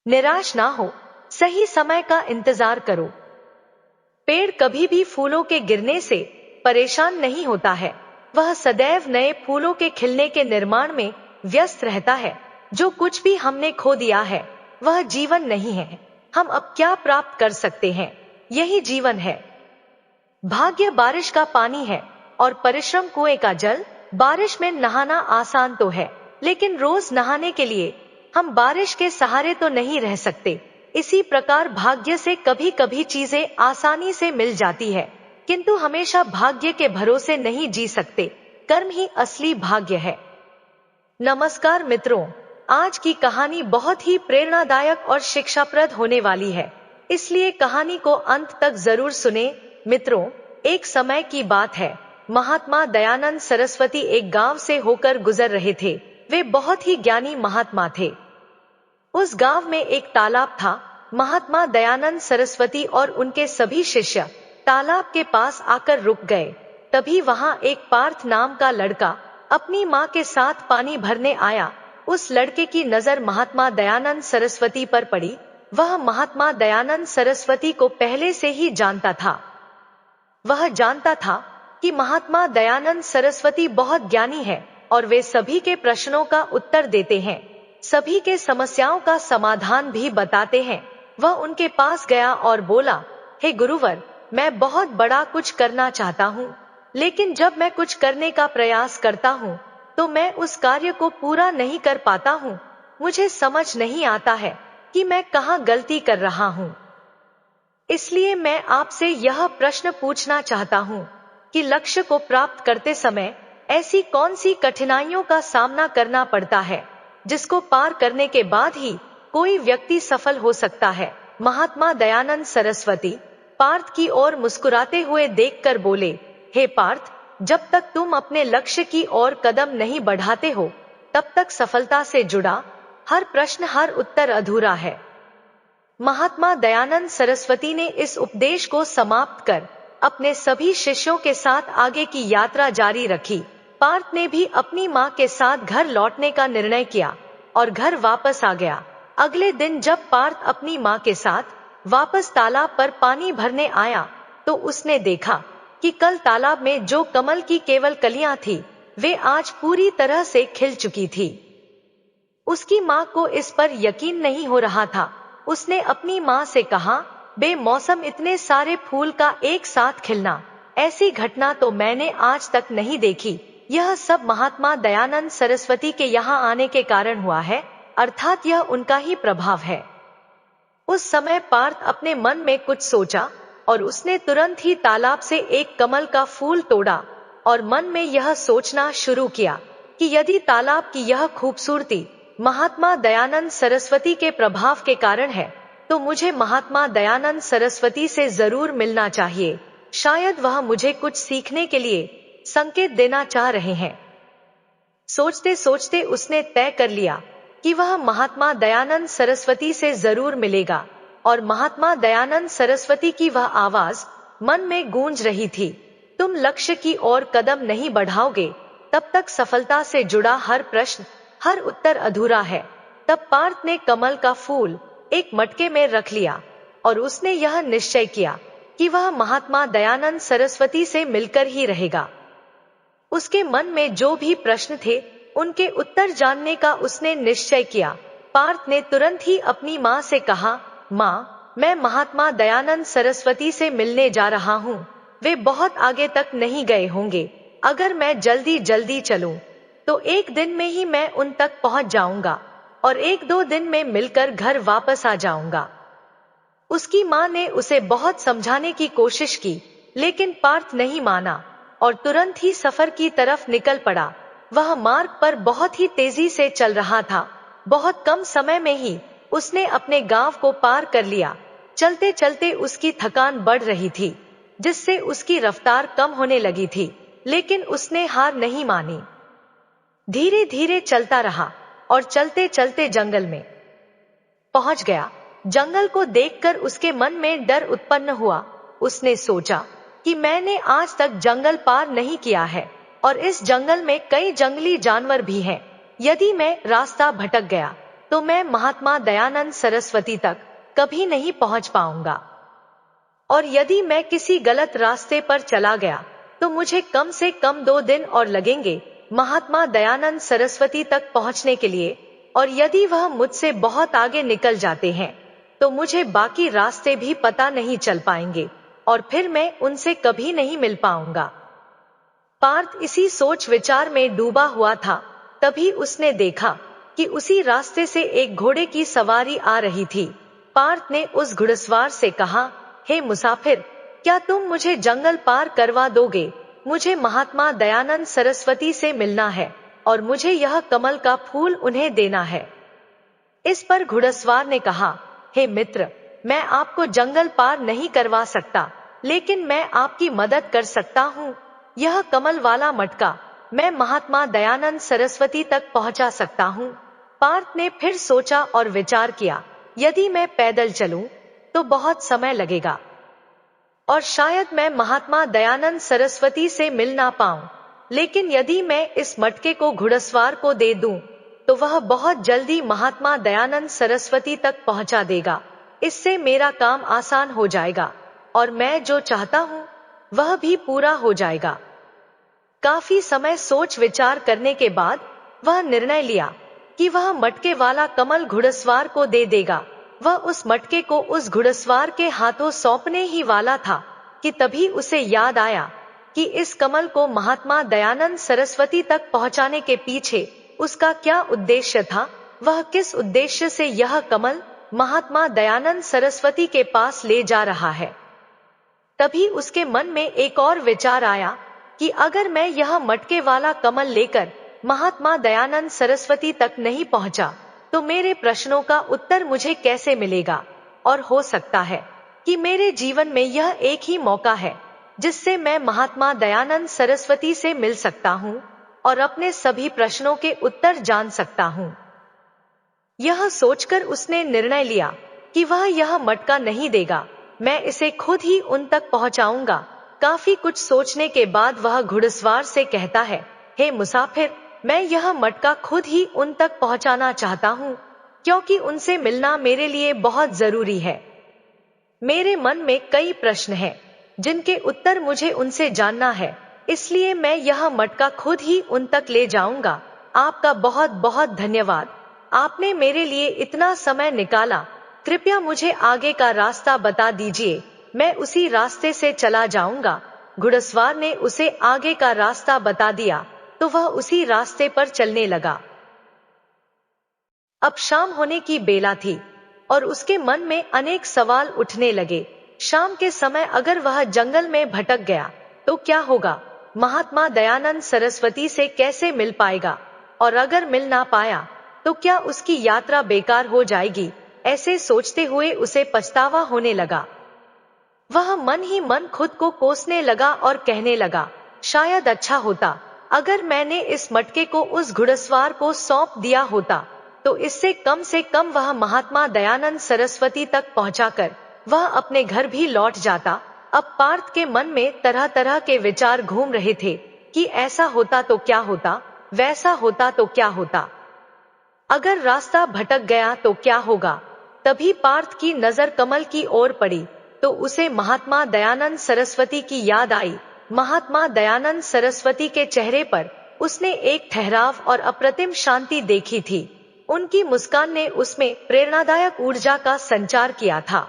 निराश ना हो, सही समय का इंतजार करो। पेड़ कभी भी फूलों के गिरने से परेशान नहीं होता है, वह सदैव नए फूलों के खिलने के निर्माण में व्यस्त रहता है। जो कुछ भी हमने खो दिया है वह जीवन नहीं है। हम अब क्या प्राप्त कर सकते हैं, यही जीवन है। भाग्य बारिश का पानी है और परिश्रम कुएं का जल। बारिश में नहाना आसान तो है, लेकिन रोज नहाने के लिए हम बारिश के सहारे तो नहीं रह सकते। इसी प्रकार भाग्य से कभी कभी चीजें आसानी से मिल जाती है, किंतु हमेशा भाग्य के भरोसे नहीं जी सकते। कर्म ही असली भाग्य है। नमस्कार मित्रों, आज की कहानी बहुत ही प्रेरणादायक और शिक्षाप्रद होने वाली है, इसलिए कहानी को अंत तक जरूर सुने। मित्रों, एक समय की बात है, महात्मा दयानंद सरस्वती एक गांव से होकर गुजर रहे थे। वे बहुत ही ज्ञानी महात्मा थे। उस गांव में एक तालाब था। महात्मा दयानंद सरस्वती और उनके सभी शिष्य तालाब के पास आकर रुक गए। तभी वहां एक पार्थ नाम का लड़का अपनी माँ के साथ पानी भरने आया। उस लड़के की नजर महात्मा दयानंद सरस्वती पर पड़ी। वह महात्मा दयानंद सरस्वती को पहले से ही जानता था। वह जानता था कि महात्मा दयानंद सरस्वती बहुत ज्ञानी है और वे सभी के प्रश्नों का उत्तर देते हैं, सभी के समस्याओं का समाधान भी बताते हैं। वह उनके पास गया और बोला, हे गुरुवर, मैं बहुत बड़ा कुछ करना चाहता हूँ, लेकिन जब मैं कुछ करने का प्रयास करता हूँ तो मैं उस कार्य को पूरा नहीं कर पाता हूँ। मुझे समझ नहीं आता है कि मैं कहाँ गलती कर रहा हूँ। इसलिए मैं आपसे यह प्रश्न पूछना चाहता हूँ कि लक्ष्य को प्राप्त करते समय ऐसी कौन सी कठिनाइयों का सामना करना पड़ता है जिसको पार करने के बाद ही कोई व्यक्ति सफल हो सकता है। महात्मा दयानंद सरस्वती पार्थ की ओर मुस्कुराते हुए देखकर बोले, हे पार्थ, जब तक तुम अपने लक्ष्य की ओर कदम नहीं बढ़ाते हो तब तक सफलता से जुड़ा हर प्रश्न, हर उत्तर अधूरा है। महात्मा दयानंद सरस्वती ने इस उपदेश को समाप्त कर अपने सभी शिष्यों के साथ आगे की यात्रा जारी रखी। पार्थ ने भी अपनी माँ के साथ घर लौटने का निर्णय किया और घर वापस आ गया। अगले दिन जब पार्थ अपनी माँ के साथ वापस तालाब पर पानी भरने आया तो उसने देखा कि कल तालाब में जो कमल की केवल कलियां थी वे आज पूरी तरह से खिल चुकी थी। उसकी माँ को इस पर यकीन नहीं हो रहा था। उसने अपनी माँ से कहा, बेमौसम इतने सारे फूल का एक साथ खिलना, ऐसी घटना तो मैंने आज तक नहीं देखी। यह सब महात्मा दयानंद सरस्वती के यहाँ आने के कारण हुआ है, अर्थात यह उनका ही प्रभाव है। उस समय पार्थ अपने मन में कुछ सोचा और उसने तुरंत ही तालाब से एक कमल का फूल तोड़ा और मन में यह सोचना शुरू किया कि यदि तालाब की यह खूबसूरती महात्मा दयानंद सरस्वती के प्रभाव के कारण है तो मुझे महात्मा दयानंद सरस्वती से जरूर मिलना चाहिए। शायद वह मुझे कुछ सीखने के लिए संकेत देना चाह रहे हैं। सोचते सोचते उसने तय कर लिया कि वह महात्मा दयानंद सरस्वती से जरूर मिलेगा और महात्मा दयानंद सरस्वती की वह आवाज मन में गूंज रही थी, तुम लक्ष्य की ओर कदम नहीं बढ़ाओगे तब तक सफलता से जुड़ा हर प्रश्न, हर उत्तर अधूरा है। तब पार्थ ने कमल का फूल एक मटके में रख लिया और उसने यह निश्चय किया कि वह महात्मा दयानंद सरस्वती से मिलकर ही रहेगा। उसके मन में जो भी प्रश्न थे उनके उत्तर जानने का उसने निश्चय किया। पार्थ ने तुरंत ही अपनी माँ से कहा, माँ, मैं महात्मा दयानंद सरस्वती से मिलने जा रहा हूँ। वे बहुत आगे तक नहीं गए होंगे। अगर मैं जल्दी जल्दी चलूं तो एक दिन में ही मैं उन तक पहुंच जाऊंगा और एक दो दिन में मिलकर घर वापस आ जाऊंगा। उसकी माँ ने उसे बहुत समझाने की कोशिश की, लेकिन पार्थ नहीं माना और तुरंत ही सफर की तरफ निकल पड़ा। वह मार्ग पर बहुत ही तेजी से चल रहा था। बहुत कम समय में ही उसने अपने गांव को पार कर लिया। चलते चलते उसकी थकान बढ़ रही थी, जिससे उसकी रफ्तार कम होने लगी थी, लेकिन उसने हार नहीं मानी। धीरे धीरे चलता रहा और चलते चलते जंगल में पहुंच गया। जंगल को देखकर उसके मन में डर उत्पन्न हुआ। उसने सोचा कि मैंने आज तक जंगल पार नहीं किया है और इस जंगल में कई जंगली जानवर भी हैं। यदि मैं रास्ता भटक गया तो मैं महात्मा दयानंद सरस्वती तक कभी नहीं पहुंच पाऊंगा। और यदि मैं किसी गलत रास्ते पर चला गया तो मुझे कम से कम 2 दिन और लगेंगे महात्मा दयानंद सरस्वती तक पहुंचने के लिए। और यदि वह मुझसे बहुत आगे निकल जाते हैं तो मुझे बाकी रास्ते भी पता नहीं चल पाएंगे और फिर मैं उनसे कभी नहीं मिल पाऊंगा। पार्थ इसी सोच विचार में डूबा हुआ था, तभी उसने देखा कि उसी रास्ते से एक घोड़े की सवारी आ रही थी। पार्थ ने उस घुड़सवार से कहा, हे मुसाफिर, क्या तुम मुझे जंगल पार करवा दोगे? मुझे महात्मा दयानंद सरस्वती से मिलना है और मुझे यह कमल का फूल उन्हें देना है। इस पर घुड़सवार ने कहा, हे मित्र, मैं आपको जंगल पार नहीं करवा सकता, लेकिन मैं आपकी मदद कर सकता हूँ। यह कमल वाला मटका मैं महात्मा दयानंद सरस्वती तक पहुंचा सकता हूँ। पार्थ ने फिर सोचा और विचार किया, यदि मैं पैदल चलूं तो बहुत समय लगेगा और शायद मैं महात्मा दयानंद सरस्वती से मिल ना पाऊं, लेकिन यदि मैं इस मटके को घुड़सवार को दे दूं तो वह बहुत जल्दी महात्मा दयानंद सरस्वती तक पहुंचा देगा। इससे मेरा काम आसान हो जाएगा और मैं जो चाहता हूं वह भी पूरा हो जाएगा। काफी समय सोच विचार करने के बाद वह निर्णय लिया कि वह मटके वाला कमल घुड़सवार को दे देगा। वह उस मटके को उस घुड़सवार के हाथों सौंपने ही वाला था कि तभी उसे याद आया कि इस कमल को महात्मा दयानंद सरस्वती तक पहुंचाने के पीछे उसका क्या उद्देश्य था। वह किस उद्देश्य से यह कमल महात्मा दयानंद सरस्वती के पास ले जा रहा है। तभी उसके मन में एक और विचार आया कि अगर मैं यह मटके वाला कमल लेकर महात्मा दयानंद सरस्वती तक नहीं पहुंचा तो मेरे प्रश्नों का उत्तर मुझे कैसे मिलेगा। और हो सकता है कि मेरे जीवन में यह एक ही मौका है जिससे मैं महात्मा दयानंद सरस्वती से मिल सकता हूँ और अपने सभी प्रश्नों के उत्तर जान सकता हूँ। यह सोचकर उसने निर्णय लिया कि वह यह मटका नहीं देगा, मैं इसे खुद ही उन तक पहुंचाऊंगा। काफी कुछ सोचने के बाद वह घुड़सवार से कहता है, हे मुसाफिर, मैं यह मटका खुद ही उन तक पहुंचाना चाहता हूँ, क्योंकि उनसे मिलना मेरे लिए बहुत जरूरी है। मेरे मन में कई प्रश्न हैं जिनके उत्तर मुझे उनसे जानना है, इसलिए मैं यह मटका खुद ही उन तक ले जाऊंगा। आपका बहुत बहुत धन्यवाद, आपने मेरे लिए इतना समय निकाला। कृपया मुझे आगे का रास्ता बता दीजिए, मैं उसी रास्ते से चला जाऊंगा। घुड़सवार ने उसे आगे का रास्ता बता दिया तो वह उसी रास्ते पर चलने लगा। अब शाम होने की बेला थी और उसके मन में अनेक सवाल उठने लगे। शाम के समय अगर वह जंगल में भटक गया तो क्या होगा? महात्मा दयानंद सरस्वती से कैसे मिल पाएगा? और अगर मिल ना पाया तो क्या उसकी यात्रा बेकार हो जाएगी? ऐसे सोचते हुए उसे पछतावा होने लगा। वह मन ही मन खुद को कोसने लगा और कहने लगा, शायद अच्छा होता अगर मैंने इस मटके को उस घुड़सवार को सौंप दिया होता, तो इससे कम से कम वह महात्मा दयानंद सरस्वती तक पहुंचाकर वह अपने घर भी लौट जाता। अब पार्थ के मन में तरह तरह के विचार घूम रहे थे कि ऐसा होता तो क्या होता, वैसा होता तो क्या होता, अगर रास्ता भटक गया तो क्या होगा। तभी पार्थ की नजर कमल की ओर पड़ी तो उसे महात्मा दयानंद सरस्वती की याद आई। महात्मा दयानंद सरस्वती के चेहरे पर उसने एक ठहराव और अप्रतिम शांति देखी थी। उनकी मुस्कान ने उसमें प्रेरणादायक ऊर्जा का संचार किया था।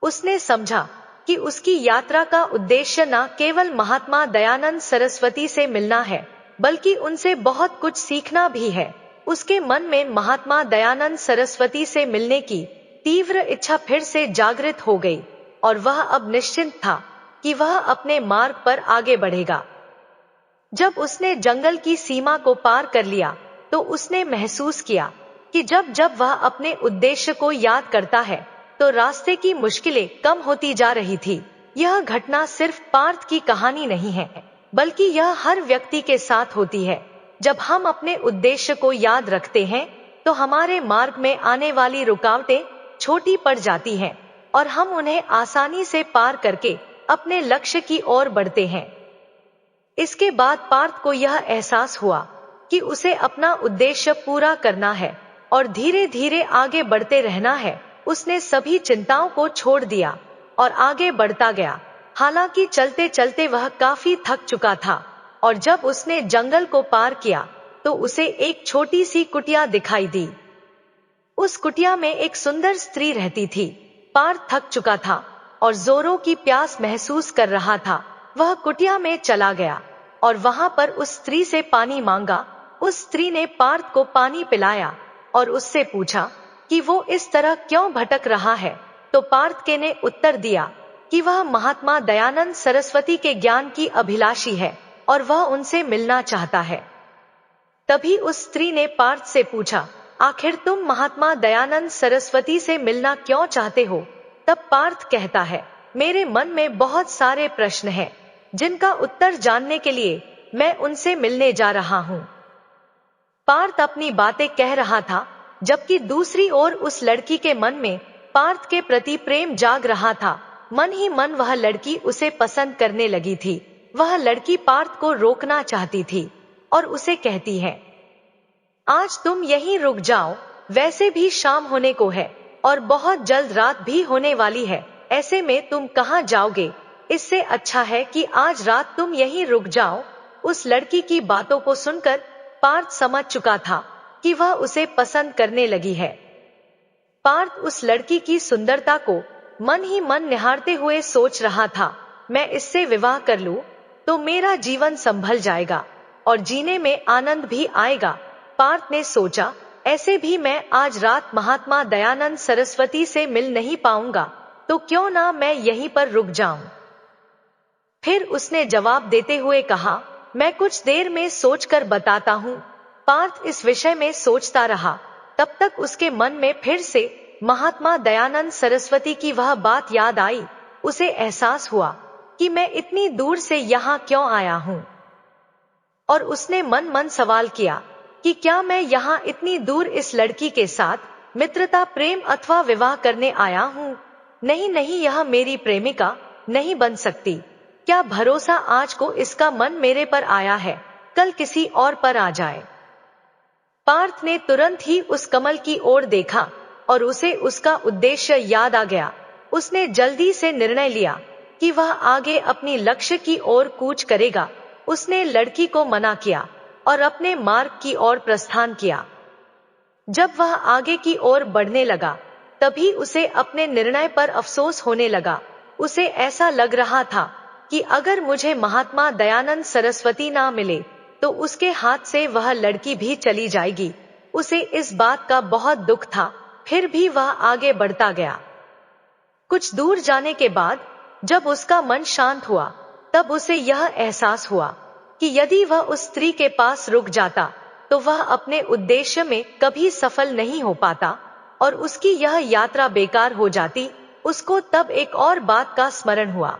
उसने समझा कि उसकी यात्रा का उद्देश्य न केवल महात्मा दयानंद सरस्वती से मिलना है, बल्कि उनसे बहुत कुछ सीखना भी है। उसके मन में महात्मा दयानंद सरस्वती से मिलने की तीव्र इच्छा फिर से जागृत हो गई और वह अब निश्चिंत था कि वह अपने मार्ग पर आगे बढ़ेगा। जब उसने जंगल की सीमा को पार कर लिया तो उसने महसूस किया कि जब जब वह अपने उद्देश्य को याद करता है तो रास्ते की मुश्किलें कम होती जा रही थी। यह घटना सिर्फ पार्थ की कहानी नहीं है, बल्कि यह हर व्यक्ति के साथ होती है। जब हम अपने उद्देश्य को याद रखते हैं तो हमारे मार्ग में आने वाली रुकावटें छोटी पड़ जाती हैं और हम उन्हें आसानी से पार करके अपने लक्ष्य की ओर बढ़ते हैं। इसके बाद पार्थ को यह एहसास हुआ कि उसे अपना उद्देश्य पूरा करना है और धीरे धीरे आगे बढ़ते रहना है। उसने सभी चिंताओं को छोड़ दिया और आगे बढ़ता गया। हालांकि चलते चलते वह काफी थक चुका था और जब उसने जंगल को पार किया तो उसे एक छोटी सी कुटिया दिखाई दी। उस कुटिया में एक सुंदर स्त्री रहती थी। पार्थ थक चुका था और जोरों की प्यास महसूस कर रहा था। वह कुटिया में चला गया और वहां पर उस स्त्री से पानी मांगा। उस स्त्री ने पार्थ को पानी पिलाया और उससे पूछा कि वो इस तरह क्यों भटक रहा है। तो पार्थ के ने उत्तर दिया कि वह महात्मा दयानंद सरस्वती के ज्ञान की अभिलाषी है और वह उनसे मिलना चाहता है। तभी उस स्त्री ने पार्थ से पूछा, आखिर तुम महात्मा दयानंद सरस्वती से मिलना क्यों चाहते हो? तब पार्थ कहता है, मेरे मन में बहुत सारे प्रश्न हैं, जिनका उत्तर जानने के लिए मैं उनसे मिलने जा रहा हूँ। पार्थ अपनी बातें कह रहा था, जबकि दूसरी ओर उस लड़की के मन में पार्थ के प्रति प्रेम जाग रहा था। मन ही मन वह लड़की उसे पसंद करने लगी थी। वह लड़की पार्थ को रोकना चाहती थी और उसे कहती है, आज तुम यहीं रुक जाओ, वैसे भी शाम होने को है और बहुत जल्द रात भी होने वाली है। ऐसे में तुम कहाँ जाओगे? इससे अच्छा है कि आज रात तुम यहीं रुक जाओ। उस लड़की की बातों को सुनकर पार्थ समझ चुका था कि वह उसे पसंद करने लगी है। पार्थ उस लड़की की सुंदरता को मन ही मन निहारते हुए सोच रहा था, मैं इससे विवाह कर लूं तो मेरा जीवन संभल जाएगा और जीने में आनंद भी आएगा। पार्थ ने सोचा, ऐसे भी मैं आज रात महात्मा दयानंद सरस्वती से मिल नहीं पाऊंगा, तो क्यों ना मैं यहीं पर रुक जाऊं। फिर उसने जवाब देते हुए कहा, मैं कुछ देर में सोचकर बताता हूं। पार्थ इस विषय में सोचता रहा। तब तक उसके मन में फिर से महात्मा दयानंद सरस्वती की वह बात याद आई। उसे एहसास हुआ कि मैं इतनी दूर से यहाँ क्यों आया हूँ। और उसने मन मन सवाल किया कि क्या मैं यहाँ इतनी दूर इस लड़की के साथ मित्रता, प्रेम अथवा विवाह करने आया हूँ? नहीं नहीं, यह मेरी प्रेमिका नहीं बन सकती। क्या भरोसा आज को इसका मन मेरे पर आया है, कल किसी और पर आ जाए। पार्थ ने तुरंत ही उस कमल की ओर देखा और उसे उसका उद्देश्य याद आ गया। उसने जल्दी से निर्णय लिया कि वह आगे अपनी लक्ष्य की ओर कूच करेगा। उसने लड़की को मना किया और अपने मार्ग की ओर प्रस्थान किया। जब वह आगे की ओर बढ़ने लगा, तभी उसे अपने निर्णय पर अफसोस होने लगा। उसे ऐसा लग रहा था कि अगर मुझे महात्मा दयानंद सरस्वती ना मिले तो उसके हाथ से वह लड़की भी चली जाएगी। उसे इस बात का बहुत दुख था, फिर भी वह आगे बढ़ता गया। कुछ दूर जाने के बाद जब उसका मन शांत हुआ, तब उसे यह एहसास हुआ कि यदि वह उस स्त्री के पास रुक जाता तो वह अपने उद्देश्य में कभी सफल नहीं हो पाता और उसकी यह यात्रा बेकार हो जाती। उसको तब एक और बात का स्मरण हुआ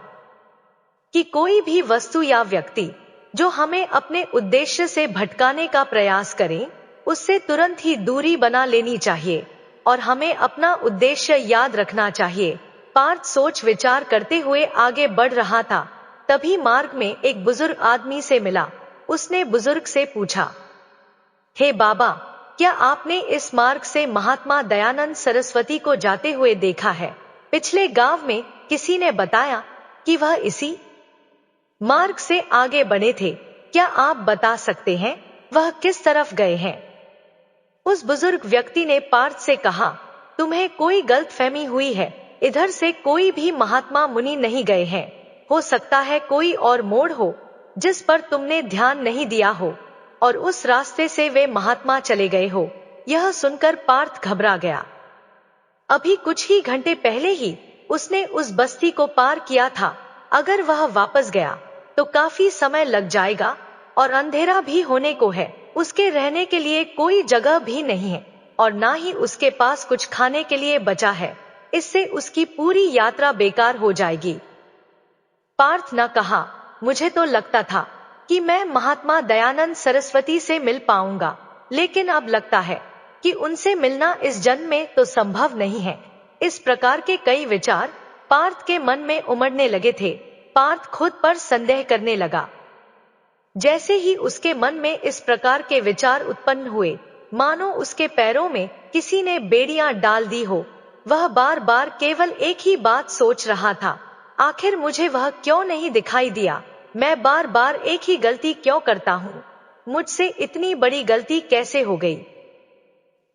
कि कोई भी वस्तु या व्यक्ति जो हमें अपने उद्देश्य से भटकाने का प्रयास करे, उससे तुरंत ही दूरी बना लेनी चाहिए और हमें अपना उद्देश्य याद रखना चाहिए। पार्थ सोच विचार करते हुए आगे बढ़ रहा था। तभी मार्ग में एक बुजुर्ग आदमी से मिला। उसने बुजुर्ग से पूछा, हे बाबा, क्या आपने इस मार्ग से महात्मा दयानंद सरस्वती को जाते हुए देखा है? पिछले गांव में किसी ने बताया कि वह इसी मार्ग से आगे बढ़े थे। क्या आप बता सकते हैं वह किस तरफ गए हैं? उस बुजुर्ग व्यक्ति ने पार्थ से कहा, तुम्हें कोई गलतफहमी हुई है। इधर से कोई भी महात्मा मुनि नहीं गए हैं। हो सकता है कोई और मोड़ हो जिस पर तुमने ध्यान नहीं दिया हो और उस रास्ते से वे महात्मा चले गए हो। यह सुनकर पार्थ घबरा गया। अभी कुछ ही घंटे पहले ही उसने उस बस्ती को पार किया था। अगर वह वापस गया तो काफी समय लग जाएगा और अंधेरा भी होने को है। उसके रहने के लिए कोई जगह भी नहीं है और ना ही उसके पास कुछ खाने के लिए बचा है। इससे उसकी पूरी यात्रा बेकार हो जाएगी। पार्थ ने कहा, मुझे तो लगता था कि मैं महात्मा दयानंद सरस्वती से मिल पाऊंगा, लेकिन अब लगता है कि उनसे मिलना इस जन्म में तो संभव नहीं है। इस प्रकार के कई विचार पार्थ के मन में उमड़ने लगे थे। पार्थ खुद पर संदेह करने लगा। जैसे ही उसके मन में इस प्रकार के विचार उत्पन्न हुए, मानो उसके पैरों में किसी ने बेड़ियां डाल दी हो। वह बार बार केवल एक ही बात सोच रहा था, आखिर मुझे वह क्यों नहीं दिखाई दिया? मैं बार बार एक ही गलती क्यों करता हूँ? मुझसे इतनी बड़ी गलती कैसे हो गई?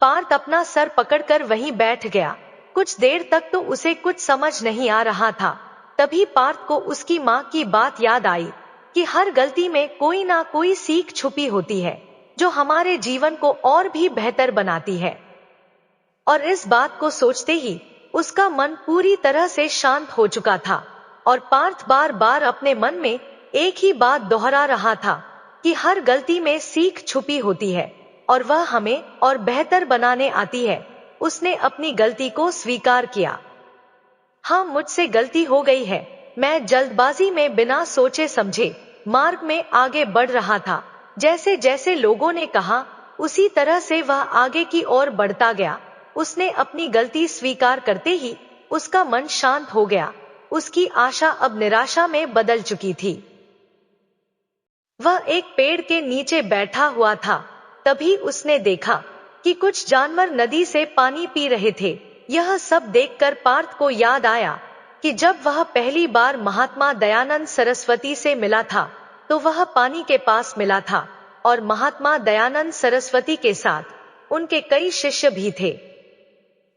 पार्थ अपना सर पकड़कर वहीं बैठ गया। कुछ देर तक तो उसे कुछ समझ नहीं आ रहा था। तभी पार्थ को उसकी माँ की बात याद आई कि हर गलती में कोई ना कोई सीख छुपी होती है, जो हमारे जीवन को और भी बेहतर बनाती है। और इस बात को सोचते ही उसका मन पूरी तरह से शांत हो चुका था। और पार्थ बार बार अपने मन में एक ही बात दोहरा रहा था कि हर गलती में सीख छुपी होती है और वह हमें और बेहतर बनाने आती है। उसने अपनी गलती को स्वीकार किया। हाँ, मुझसे गलती हो गई है। मैं जल्दबाजी में बिना सोचे समझे मार्ग में आगे बढ़ रहा था। जैसे जैसे लोगों ने कहा, उसी तरह से वह आगे की ओर बढ़ता गया। उसने अपनी गलती स्वीकार करते ही उसका मन शांत हो गया। उसकी आशा अब निराशा में बदल चुकी थी। वह एक पेड़ के नीचे बैठा हुआ था। तभी उसने देखा कि कुछ जानवर नदी से पानी पी रहे थे। यह सब देखकर पार्थ को याद आया कि जब वह पहली बार महात्मा दयानंद सरस्वती से मिला था, तो वह पानी के पास मिला था और महात्मा दयानंद सरस्वती के साथ उनके कई शिष्य भी थे।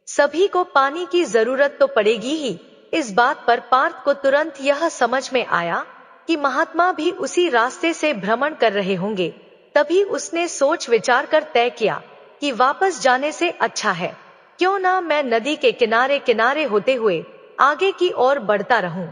सभी को पानी की जरूरत तो पड़ेगी ही। इस बात पर पार्थ को तुरंत यह समझ में आया कि महात्मा भी उसी रास्ते से भ्रमण कर रहे होंगे। तभी उसने सोच विचार कर तय किया कि वापस जाने से अच्छा है, क्यों ना मैं नदी के किनारे किनारे होते हुए आगे की ओर बढ़ता रहूं।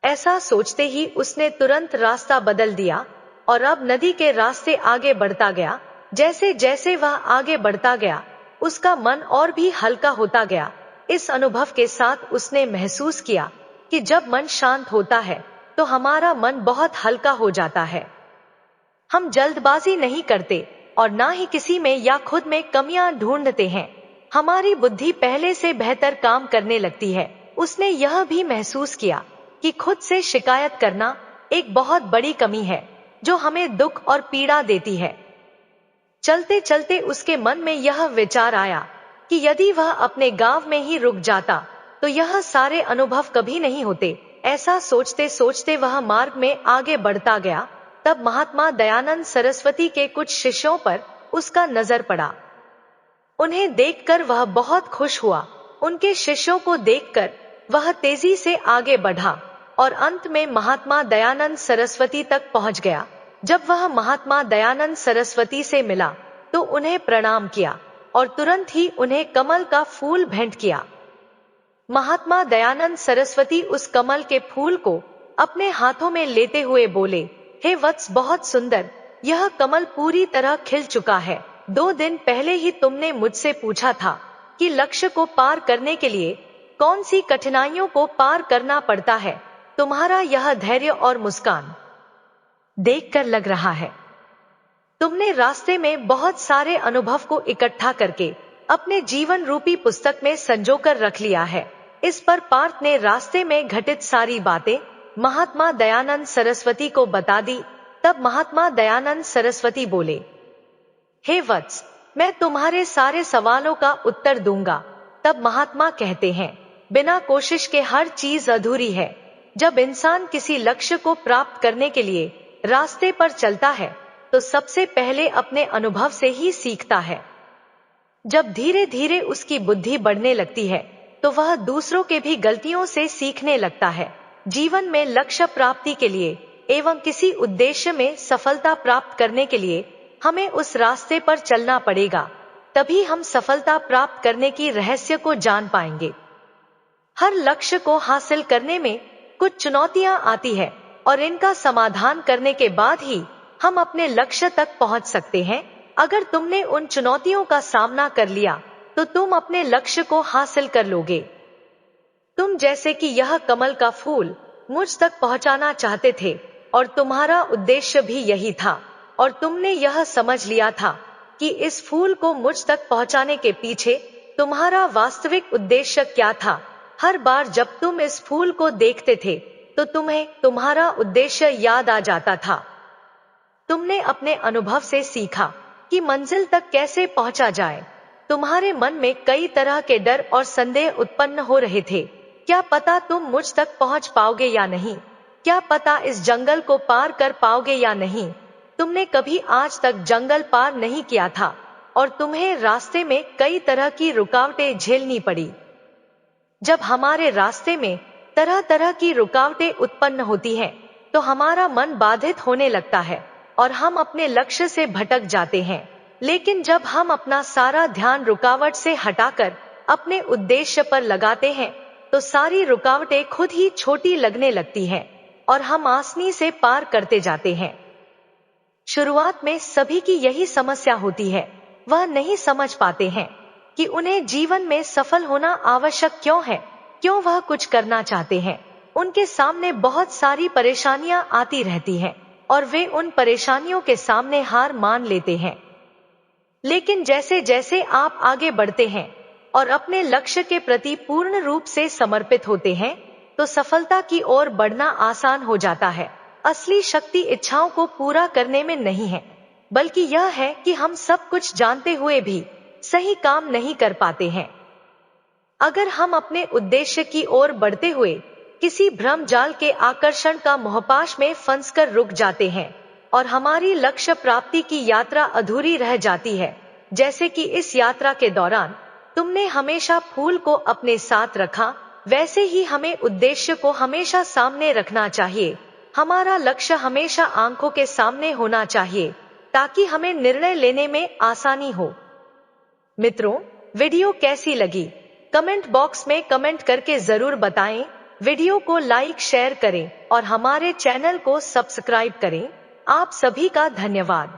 ऐसा सोचते ही उसने तुरंत रास्ता बदल दिया और अब नदी के रास्ते आगे बढ़ता गया। जैसे जैसे वह आगे बढ़ता गया, उसका मन और भी हल्का होता गया। इस अनुभव के साथ उसने महसूस किया कि जब मन शांत होता है तो हमारा मन बहुत हल्का हो जाता है। हम जल्दबाजी नहीं करते और ना ही किसी में या खुद में कमियां ढूंढते हैं। हमारी बुद्धि पहले से बेहतर काम करने लगती है। उसने यह भी महसूस किया कि खुद से शिकायत करना एक बहुत बड़ी कमी है, जो हमें दुख और पीड़ा देती है। चलते चलते उसके मन में यह विचार आया कि यदि वह अपने गांव में ही रुक जाता तो यह सारे अनुभव कभी नहीं होते। ऐसा सोचते सोचते वह मार्ग में आगे बढ़ता गया। तब महात्मा दयानंद सरस्वती के कुछ शिष्यों पर उसका नजर पड़ा। उन्हें देखकर वह बहुत खुश हुआ। उनके शिष्यों को देखकर वह तेजी से आगे बढ़ा और अंत में महात्मा दयानंद सरस्वती तक पहुंच गया। जब वह महात्मा दयानंद सरस्वती से मिला तो उन्हें प्रणाम किया और तुरंत ही उन्हें कमल का फूल भेंट किया। महात्मा दयानंद सरस्वती उस कमल के फूल को अपने हाथों में लेते हुए बोले, हे वत्स, बहुत सुंदर, यह कमल पूरी तरह खिल चुका है। 2 दिन पहले ही तुमने मुझसे पूछा था कि लक्ष्य को पार करने के लिए कौन सी कठिनाइयों को पार करना पड़ता है। तुम्हारा यह धैर्य और मुस्कान देखकर लग रहा है तुमने रास्ते में बहुत सारे अनुभव को इकट्ठा करके अपने जीवन रूपी पुस्तक में संजोकर रख लिया है। इस पर पार्थ ने रास्ते में घटित सारी बातें महात्मा दयानंद सरस्वती को बता दी। तब महात्मा दयानंद सरस्वती बोले, हे वत्स, मैं तुम्हारे सारे सवालों का उत्तर दूंगा। तब महात्मा कहते हैं, बिना कोशिश के हर चीज अधूरी है। जब इंसान किसी लक्ष्य को प्राप्त करने के लिए रास्ते पर चलता है तो सबसे पहले अपने अनुभव से ही सीखता है। जब धीरे धीरे उसकी बुद्धि बढ़ने लगती है तो वह दूसरों के भी गलतियों से सीखने लगता है। जीवन में लक्ष्य प्राप्ति के लिए एवं किसी उद्देश्य में सफलता प्राप्त करने के लिए हमें उस रास्ते पर चलना पड़ेगा। तभी हम सफलता प्राप्त करने की रहस्य को जान पाएंगे। हर लक्ष्य को हासिल करने में कुछ चुनौतियां आती है और इनका समाधान करने के बाद ही हम अपने लक्ष्य तक पहुंच सकते हैं। अगर तुमने उन चुनौतियों का सामना कर लिया तो तुम अपने लक्ष्य को हासिल कर लोगे। तुम जैसे कि यह कमल का फूल मुझ तक पहुंचाना चाहते थे और तुम्हारा उद्देश्य भी यही था और तुमने यह समझ लिया था कि इस फूल को मुझ तक पहुंचाने के पीछे तुम्हारा वास्तविक उद्देश्य क्या था। हर बार जब तुम इस फूल को देखते थे तो तुम्हें तुम्हारा उद्देश्य याद आ जाता था। तुमने अपने अनुभव से सीखा कि मंजिल तक कैसे पहुंचा जाए। तुम्हारे मन में कई तरह के डर और संदेह उत्पन्न हो रहे थे। क्या पता तुम मुझ तक पहुंच पाओगे या नहीं, क्या पता इस जंगल को पार कर पाओगे या नहीं। तुमने कभी आज तक जंगल पार नहीं किया था और तुम्हें रास्ते में कई तरह की रुकावटें झेलनी पड़ी। जब हमारे रास्ते में तरह तरह की रुकावटें उत्पन्न होती हैं, तो हमारा मन बाधित होने लगता है और हम अपने लक्ष्य से भटक जाते हैं। लेकिन जब हम अपना सारा ध्यान रुकावट से हटाकर अपने उद्देश्य पर लगाते हैं, तो सारी रुकावटें खुद ही छोटी लगने लगती हैं और हम आसानी से पार करते जाते हैं। शुरुआत में सभी की यही समस्या होती है, वह नहीं समझ पाते हैं कि उन्हें जीवन में सफल होना आवश्यक क्यों है, क्यों वह कुछ करना चाहते हैं। उनके सामने बहुत सारी परेशानियां आती रहती हैं और वे उन परेशानियों के सामने हार मान लेते हैं। लेकिन जैसे जैसे आप आगे बढ़ते हैं और अपने लक्ष्य के प्रति पूर्ण रूप से समर्पित होते हैं, तो सफलता की ओर बढ़ना आसान हो जाता है। असली शक्ति इच्छाओं को पूरा करने में नहीं है, बल्कि यह है कि हम सब कुछ जानते हुए भी सही काम नहीं कर पाते हैं। अगर हम अपने उद्देश्य की ओर बढ़ते हुए किसी भ्रम जाल के आकर्षण का मोहपाश में फंसकर रुक जाते हैं और हमारी लक्ष्य प्राप्ति की यात्रा अधूरी रह जाती है, जैसे कि इस यात्रा के दौरान तुमने हमेशा फूल को अपने साथ रखा, वैसे ही हमें उद्देश्य को हमेशा सामने रखना चाहिए। हमारा लक्ष्य हमेशा आंखों के सामने होना चाहिए ताकि हमें निर्णय लेने में आसानी हो। मित्रों, वीडियो कैसी लगी कमेंट बॉक्स में कमेंट करके जरूर बताएं। वीडियो को लाइक शेयर करें और हमारे चैनल को सब्सक्राइब करें। आप सभी का धन्यवाद।